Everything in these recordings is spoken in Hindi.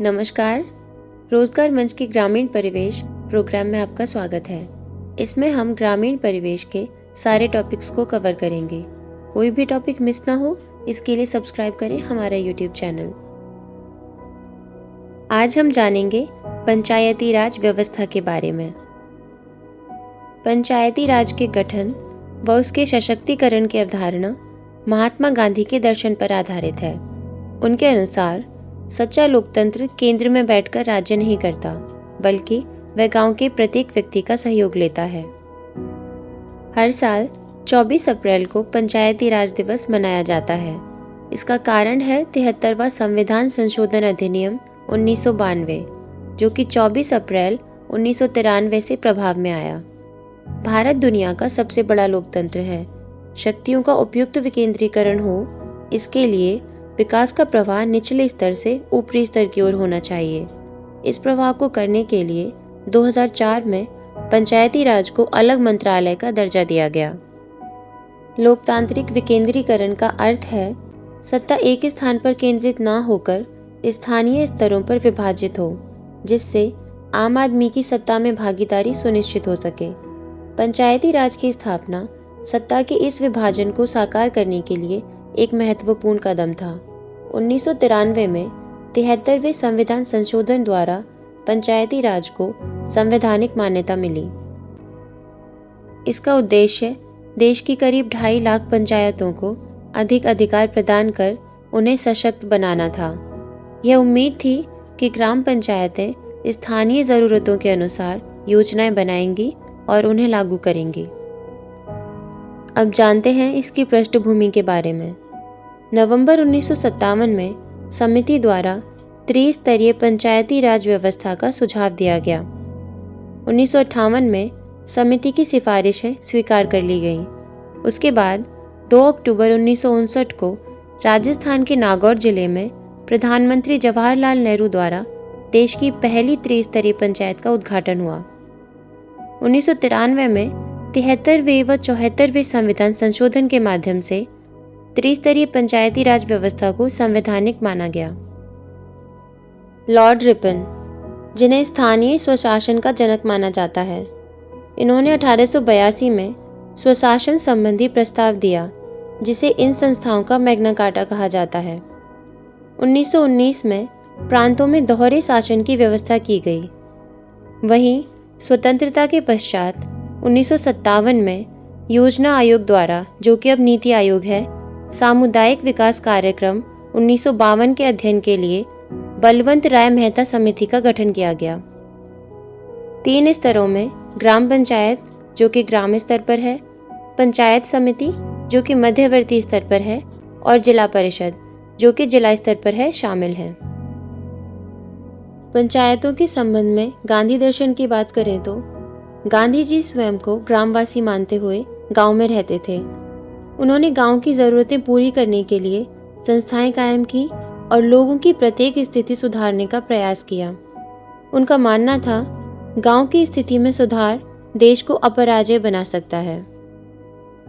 नमस्कार। रोजगार मंच के ग्रामीण परिवेश प्रोग्राम में आपका स्वागत है। इसमें हम ग्रामीण परिवेश के सारे टॉपिक्स को कवर करेंगे। कोई भी टॉपिक मिस ना हो, इसके लिए सब्सक्राइब करें हमारा यूट्यूब चैनल। आज हम जानेंगे पंचायती राज व्यवस्था के बारे में। पंचायती राज के गठन व उसके सशक्तिकरण की अवधारणा महात्मा गांधी के दर्शन पर आधारित है। उनके अनुसार सच्चा लोकतंत्र केंद्र में बैठकर राज्य नहीं करता, बल्कि वह गांव के प्रत्येक व्यक्ति का सहयोग लेता है। हर साल 24 अप्रैल को पंचायती राज दिवस मनाया जाता है। इसका कारण है 73वां संविधान संशोधन अधिनियम 1992, जो कि 24 अप्रैल 1993 से प्रभाव में आया। भारत दुनिया का सबसे बड़ा लोकतंत्र है। शक्तियों का उपयुक्त विकेंद्रीकरण हो, इसके लिए विकास का प्रवाह निचले स्तर से ऊपरी स्तर की ओर होना चाहिए। इस प्रवाह को करने के लिए 2004 में पंचायती राज को अलग मंत्रालय का दर्जा दिया गया। लोकतांत्रिक विकेंद्रीकरण का अर्थ है सत्ता एक स्थान पर केंद्रित ना होकर स्थानीय स्तरों पर विभाजित हो, जिससे आम आदमी की सत्ता में भागीदारी सुनिश्चित हो सके। पंचायती राज की स्थापना सत्ता के इस विभाजन को साकार करने के लिए एक महत्वपूर्ण कदम था। 1993 में 73वें संविधान संशोधन द्वारा पंचायती राज को संवैधानिक मान्यता मिली। इसका उद्देश्य देश की करीब 2.5 लाख पंचायतों को अधिक अधिकार प्रदान कर उन्हें सशक्त बनाना था। यह उम्मीद थी कि ग्राम पंचायतें स्थानीय ज़रूरतों के अनुसार योजनाएं बनाएंगी और उन्हें लागू करेंगी। अब जानते हैं इसकी पृष्ठभूमि के बारे में। नवंबर 1957 में समिति द्वारा त्रिस्तरीय पंचायती राज व्यवस्था का सुझाव दिया गया। 1958 में समिति की सिफारिशें स्वीकार कर ली गईं। उसके बाद 2 अक्टूबर 1959 को राजस्थान के नागौर जिले में प्रधानमंत्री जवाहरलाल नेहरू द्वारा देश की पहली त्रिस्तरीय पंचायत का उद्घाटन हुआ। 1993 में 73वें व 74वें संविधान संशोधन के माध्यम से त्रिस्तरीय पंचायती राज व्यवस्था को संवैधानिक माना गया। लॉर्ड रिपन, जिन्हें स्थानीय स्वशासन का जनक माना जाता है, इन्होंने 1882 में स्वशासन संबंधी प्रस्ताव दिया, जिसे इन संस्थाओं का मैग्ना कार्टा कहा जाता है। 1919 में प्रांतों में दोहरे शासन की व्यवस्था की गई। वहीं स्वतंत्रता के पश्चात 1957 में योजना आयोग द्वारा, जो कि अब नीति आयोग है, सामुदायिक विकास कार्यक्रम 1952 के अध्ययन के लिए बलवंत राय मेहता समिति का गठन किया गया। 3 स्तरों में ग्राम पंचायत, जो कि ग्राम स्तर पर है, पंचायत समिति, जो कि मध्यवर्ती स्तर पर है, और जिला परिषद, जो कि जिला स्तर पर है, शामिल हैं। पंचायतों के संबंध में गांधी दर्शन की बात करें तो गांधी जी स्वयं को ग्रामवासी मानते हुए गांव में रहते थे। उन्होंने गांव की ज़रूरतें पूरी करने के लिए संस्थाएं कायम की और लोगों की प्रत्येक स्थिति सुधारने का प्रयास किया। उनका मानना था, गांव की स्थिति में सुधार देश को अपराजय बना सकता है।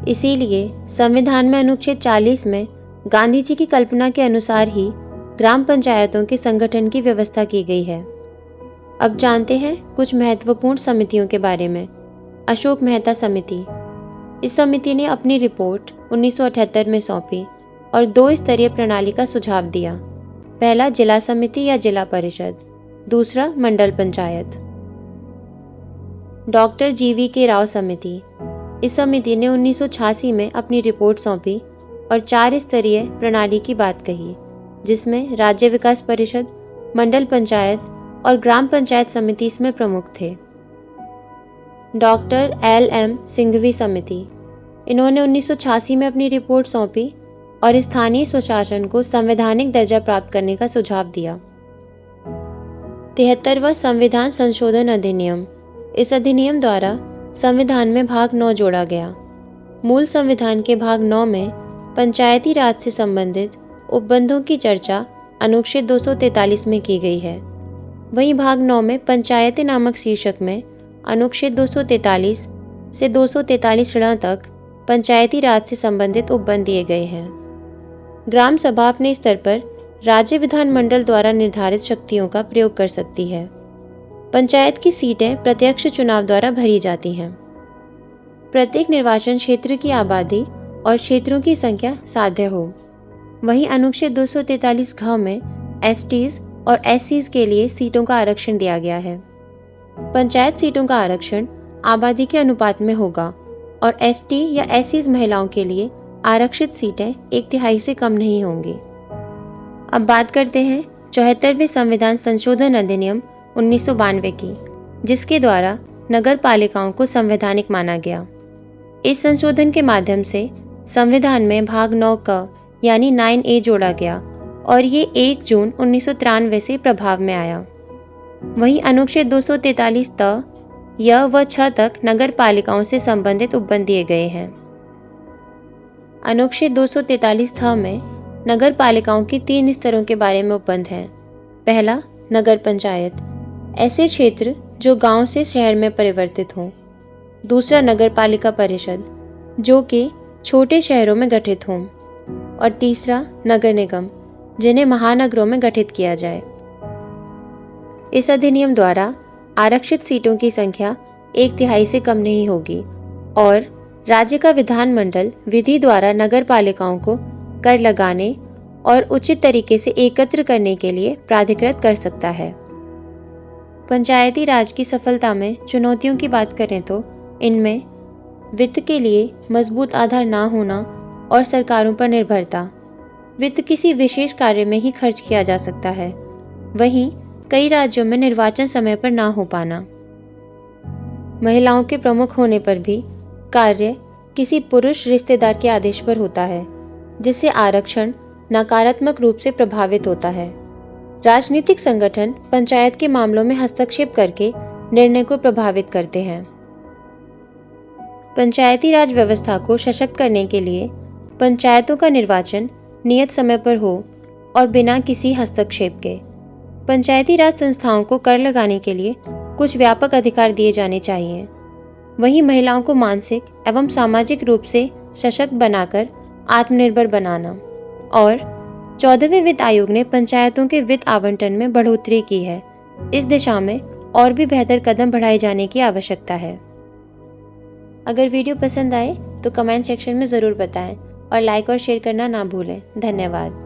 इसीलिए संविधान में अनुच्छेद 40 में गांधी जी की कल्पना के अनुसार ही ग्राम पंचायतों के संगठन की व्यवस्था की गई है। अब जानते हैं कुछ महत्वपूर्ण समितियों के बारे में। अशोक मेहता समिति। इस समिति ने अपनी रिपोर्ट 1978 में सौंपी और 2 स्तरीय प्रणाली का सुझाव दिया। पहला जिला समिति या जिला परिषद, दूसरा मंडल पंचायत। डॉक्टर जीवी के राव समिति। इस समिति ने 1986 में अपनी रिपोर्ट सौंपी और 4 स्तरीय प्रणाली की बात कही, जिसमें राज्य विकास परिषद, मंडल पंचायत और ग्राम पंचायत समिति इसमें प्रमुख थे। डॉक्टर LM सिंघवी समिति। इन्होंने 1986 में अपनी रिपोर्ट सौंपी और स्थानीय स्वशासन को संवैधानिक दर्जा प्राप्त करने का सुझाव दिया। 73वां संविधान संशोधन अधिनियम। इस अधिनियम द्वारा संविधान में भाग 9 जोड़ा गया। मूल संविधान के भाग 9 में पंचायती राज से संबंधित उपबंधों की चर्चा अनुच्छेद 243 में की गई है। वहीं भाग 9 में पंचायतें नामक शीर्षक में अनुच्छेद 243 से 243 तक पंचायती राज से संबंधित उपबंध दिए गए हैं। ग्राम सभा अपने स्तर पर राज्य विधानमंडल द्वारा निर्धारित शक्तियों का प्रयोग कर सकती है। पंचायत की सीटें प्रत्यक्ष चुनाव द्वारा भरी जाती हैं। प्रत्येक निर्वाचन क्षेत्र की आबादी और क्षेत्रों की संख्या साध्य हो। वहीं अनुच्छेद 243 घ में एसटीज और एससीज के लिए सीटों का आरक्षण दिया गया है। पंचायत सीटों का आरक्षण आबादी के अनुपात में होगा और एसटी या एससीज महिलाओं के लिए आरक्षित सीटें 1/3 से कम नहीं होंगी। अब बात करते हैं 74वें संविधान संशोधन अधिनियम 1992 की, जिसके द्वारा नगर पालिकाओं को संवैधानिक माना गया। इस संशोधन के माध्यम से संविधान में भाग 9 क यानी 9A जोड़ा गया और ये 1 जून 1993 से प्रभाव में आया। वहीं अनुच्छेद 243 त, य व छ तक नगर पालिकाओं से संबंधित उपबंध दिए गए हैं। अनुच्छेद 243 थ में नगर पालिकाओं के 3 स्तरों के बारे में उपबंध हैं। पहला, नगर पंचायत, ऐसे क्षेत्र जो गांव से शहर में परिवर्तित हों। दूसरा, नगर पालिका परिषद, जो कि छोटे शहरों में गठित हों। और तीसरा, नगर निगम, जिन्हें महानगरों में गठित किया जाए। इस अधिनियम द्वारा आरक्षित सीटों की संख्या 1/3 से कम नहीं होगी और राज्य का विधानमंडल विधि द्वारा नगर पालिकाओं को कर लगाने और उचित तरीके से एकत्र करने के लिए प्राधिकृत कर सकता है। पंचायती राज की सफलता में चुनौतियों की बात करें तो इनमें वित्त के लिए मजबूत आधार ना होना और सरकारों पर निर्भरता। वित्त किसी विशेष कार्य में ही खर्च किया जा सकता है, वहीं कई राज्यों में निर्वाचन समय पर ना हो पाना। महिलाओं के प्रमुख होने पर भी कार्य किसी पुरुष रिश्तेदार के आदेश पर होता है, जिससे आरक्षण नकारात्मक रूप से प्रभावित होता है। राजनीतिक संगठन पंचायत के मामलों में हस्तक्षेप करके निर्णय को प्रभावित करते हैं। पंचायती राज व्यवस्था को सशक्त करने के लिए पंचायतों का निर्वाचन नियत समय पर हो और बिना किसी हस्तक्षेप के। पंचायती राज संस्थाओं को कर लगाने के लिए कुछ व्यापक अधिकार दिए जाने चाहिए। वहीं महिलाओं को मानसिक एवं सामाजिक रूप से सशक्त बनाकर आत्मनिर्भर बनाना। और 14वें वित्त आयोग ने पंचायतों के वित्त आवंटन में बढ़ोतरी की है। इस दिशा में और भी बेहतर कदम बढ़ाए जाने की आवश्यकता है। अगर वीडियो पसंद आए तो कमेंट सेक्शन में ज़रूर बताएं और लाइक और शेयर करना ना भूलें। धन्यवाद।